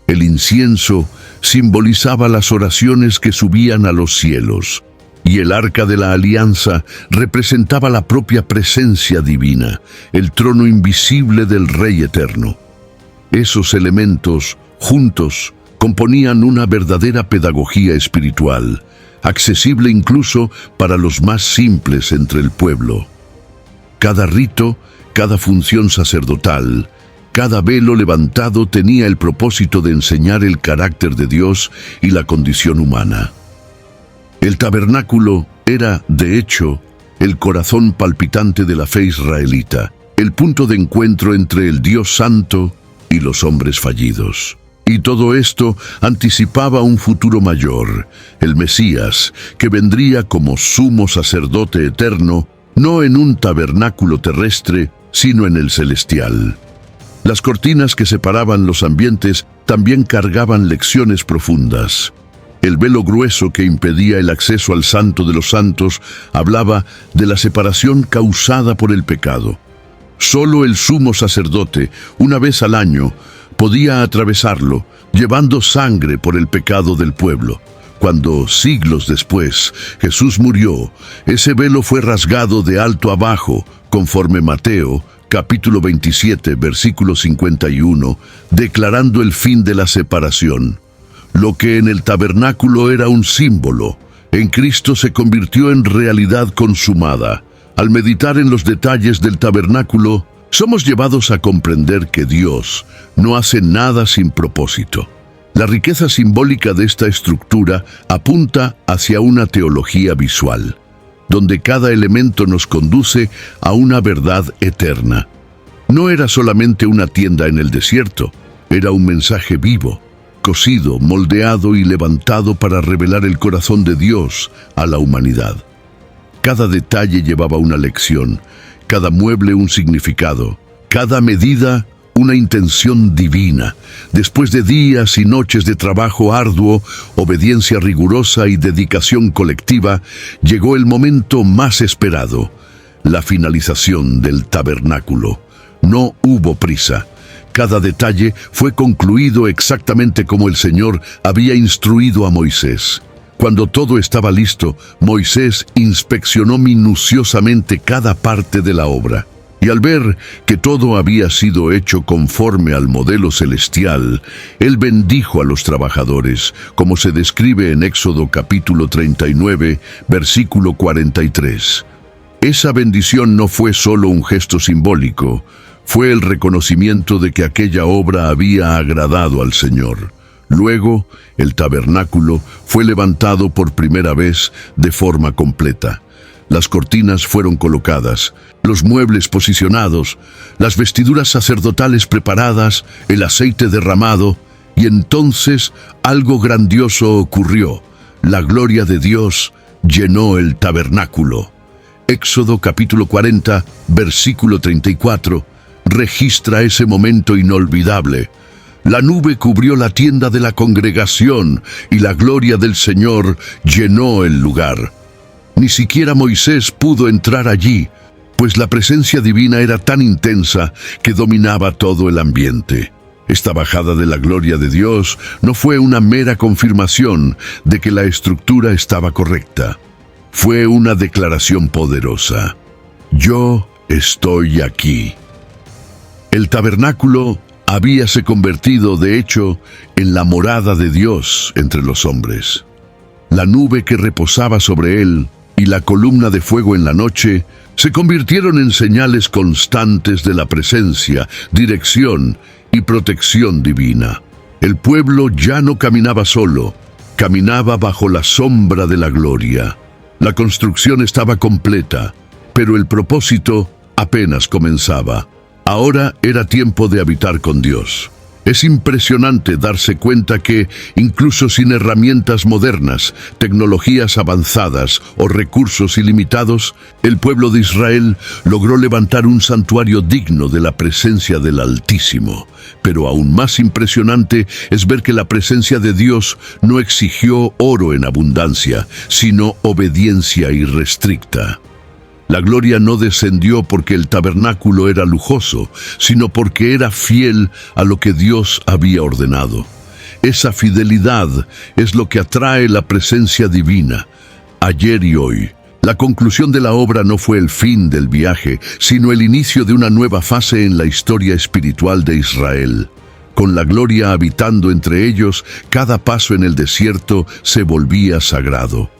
El incienso simbolizaba las oraciones que subían a los cielos. Y el arca de la alianza representaba la propia presencia divina, el trono invisible del Rey eterno. Esos elementos, juntos, componían una verdadera pedagogía espiritual, accesible incluso para los más simples entre el pueblo. Cada rito, cada función sacerdotal, cada velo levantado tenía el propósito de enseñar el carácter de Dios y la condición humana. El tabernáculo era, de hecho, el corazón palpitante de la fe israelita, el punto de encuentro entre el Dios santo y los hombres fallidos. Y todo esto anticipaba un futuro mayor, el Mesías, que vendría como sumo sacerdote eterno, no en un tabernáculo terrestre, sino en el celestial. Las cortinas que separaban los ambientes también cargaban lecciones profundas. El velo grueso que impedía el acceso al Santo de los Santos hablaba de la separación causada por el pecado. Solo el sumo sacerdote, una vez al año, podía atravesarlo, llevando sangre por el pecado del pueblo. Cuando, siglos después, Jesús murió, ese velo fue rasgado de alto a bajo, conforme Mateo, capítulo 27, versículo 51, declarando el fin de la separación. Lo que en el tabernáculo era un símbolo, en Cristo se convirtió en realidad consumada. Al meditar en los detalles del tabernáculo, somos llevados a comprender que Dios no hace nada sin propósito. La riqueza simbólica de esta estructura apunta hacia una teología visual, donde cada elemento nos conduce a una verdad eterna. No era solamente una tienda en el desierto, era un mensaje vivo, cosido, moldeado y levantado para revelar el corazón de Dios a la humanidad. Cada detalle llevaba una lección, cada mueble un significado, cada medida una intención divina. Después de días y noches de trabajo arduo, obediencia rigurosa y dedicación colectiva, llegó el momento más esperado, la finalización del tabernáculo. No hubo prisa. Cada detalle fue concluido exactamente como el Señor había instruido a Moisés. Cuando todo estaba listo, Moisés inspeccionó minuciosamente cada parte de la obra. Y al ver que todo había sido hecho conforme al modelo celestial, él bendijo a los trabajadores, como se describe en Éxodo capítulo 39, versículo 43. Esa bendición no fue solo un gesto simbólico, fue el reconocimiento de que aquella obra había agradado al Señor. Luego, el tabernáculo fue levantado por primera vez de forma completa. Las cortinas fueron colocadas, los muebles posicionados, las vestiduras sacerdotales preparadas, el aceite derramado, y entonces algo grandioso ocurrió. La gloria de Dios llenó el tabernáculo. Éxodo capítulo 40, versículo 34. registra ese momento inolvidable. La nube cubrió la tienda de la congregación y la gloria del Señor llenó el lugar. Ni siquiera Moisés pudo entrar allí, pues la presencia divina era tan intensa que dominaba todo el ambiente. Esta bajada de la gloria de Dios no fue una mera confirmación de que la estructura estaba correcta. Fue una declaración poderosa. Yo estoy aquí. El tabernáculo habíase convertido, de hecho, en la morada de Dios entre los hombres. La nube que reposaba sobre él y la columna de fuego en la noche se convirtieron en señales constantes de la presencia, dirección y protección divina. El pueblo ya no caminaba solo, caminaba bajo la sombra de la gloria. La construcción estaba completa, pero el propósito apenas comenzaba. Ahora era tiempo de habitar con Dios. Es impresionante darse cuenta que, incluso sin herramientas modernas, tecnologías avanzadas o recursos ilimitados, el pueblo de Israel logró levantar un santuario digno de la presencia del Altísimo. Pero aún más impresionante es ver que la presencia de Dios no exigió oro en abundancia, sino obediencia irrestricta. La gloria no descendió porque el tabernáculo era lujoso, sino porque era fiel a lo que Dios había ordenado. Esa fidelidad es lo que atrae la presencia divina, ayer y hoy. La conclusión de la obra no fue el fin del viaje, sino el inicio de una nueva fase en la historia espiritual de Israel. Con la gloria habitando entre ellos, cada paso en el desierto se volvía sagrado.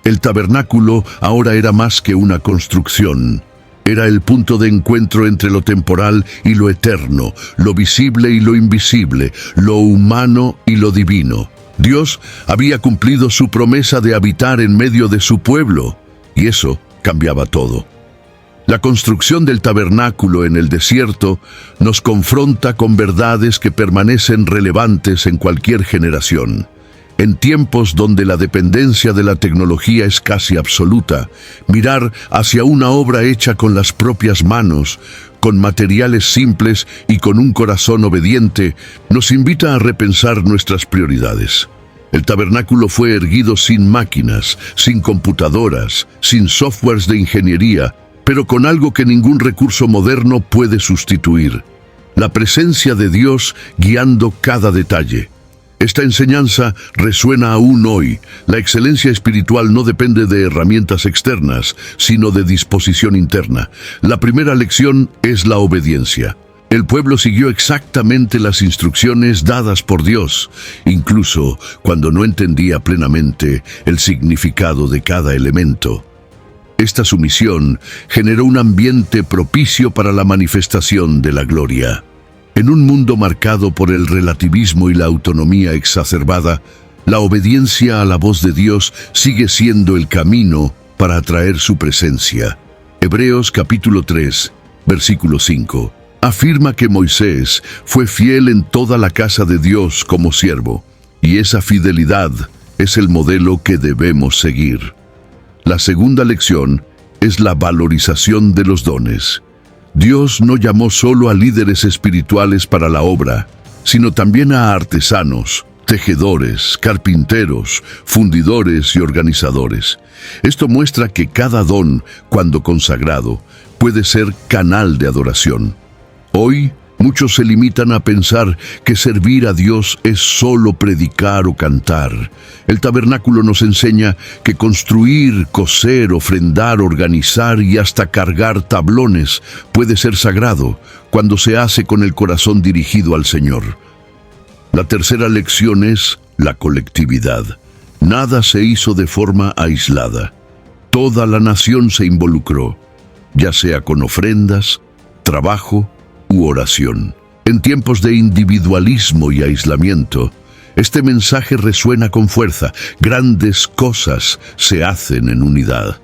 El tabernáculo ahora era más que una construcción. Era el punto de encuentro entre lo temporal y lo eterno, lo visible y lo invisible, lo humano y lo divino. Dios había cumplido su promesa de habitar en medio de su pueblo, y eso cambiaba todo. La construcción del tabernáculo en el desierto nos confronta con verdades que permanecen relevantes en cualquier generación. En tiempos donde la dependencia de la tecnología es casi absoluta, mirar hacia una obra hecha con las propias manos, con materiales simples y con un corazón obediente, nos invita a repensar nuestras prioridades. El tabernáculo fue erguido sin máquinas, sin computadoras, sin softwares de ingeniería, pero con algo que ningún recurso moderno puede sustituir: la presencia de Dios guiando cada detalle. Esta enseñanza resuena aún hoy. La excelencia espiritual no depende de herramientas externas, sino de disposición interna. La primera lección es la obediencia. El pueblo siguió exactamente las instrucciones dadas por Dios, incluso cuando no entendía plenamente el significado de cada elemento. Esta sumisión generó un ambiente propicio para la manifestación de la gloria. En un mundo marcado por el relativismo y la autonomía exacerbada, la obediencia a la voz de Dios sigue siendo el camino para atraer su presencia. Hebreos capítulo 3, versículo 5, afirma que Moisés fue fiel en toda la casa de Dios como siervo, y esa fidelidad es el modelo que debemos seguir. La segunda lección es la valorización de los dones. Dios no llamó solo a líderes espirituales para la obra, sino también a artesanos, tejedores, carpinteros, fundidores y organizadores. Esto muestra que cada don, cuando consagrado, puede ser canal de adoración. Hoy, muchos se limitan a pensar que servir a Dios es solo predicar o cantar. El tabernáculo nos enseña que construir, coser, ofrendar, organizar y hasta cargar tablones puede ser sagrado cuando se hace con el corazón dirigido al Señor. La tercera lección es la colectividad. Nada se hizo de forma aislada. Toda la nación se involucró, ya sea con ofrendas, trabajo u oración. En tiempos de individualismo y aislamiento, este mensaje resuena con fuerza. Grandes cosas se hacen en unidad.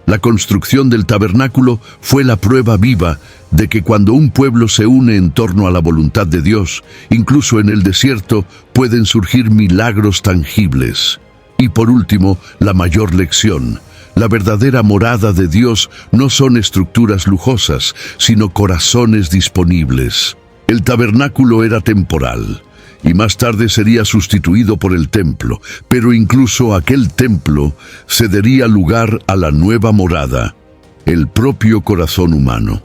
La construcción del tabernáculo fue la prueba viva de que cuando un pueblo se une en torno a la voluntad de Dios, incluso en el desierto, pueden surgir milagros tangibles. Y por último, la mayor lección: La verdadera morada de Dios no son estructuras lujosas, sino corazones disponibles. El tabernáculo era temporal, y más tarde sería sustituido por el templo, pero incluso aquel templo cedería lugar a la nueva morada, el propio corazón humano.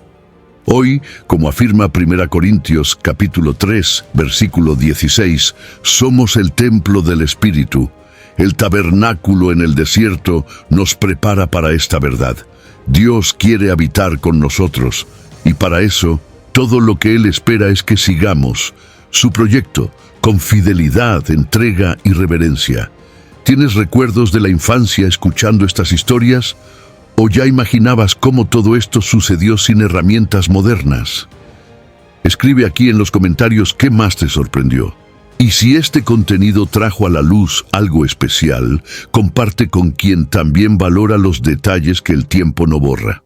Hoy, como afirma 1 Corintios capítulo 3, versículo 16, somos el templo del Espíritu. El tabernáculo en el desierto nos prepara para esta verdad. Dios quiere habitar con nosotros, y para eso, todo lo que Él espera es que sigamos su proyecto con fidelidad, entrega y reverencia. ¿Tienes recuerdos de la infancia escuchando estas historias? ¿O ya imaginabas cómo todo esto sucedió sin herramientas modernas? Escribe aquí en los comentarios qué más te sorprendió. Y si este contenido trajo a la luz algo especial, comparte con quien también valora los detalles que el tiempo no borra.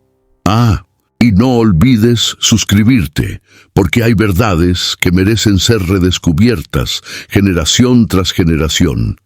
Y no olvides suscribirte, porque hay verdades que merecen ser redescubiertas generación tras generación.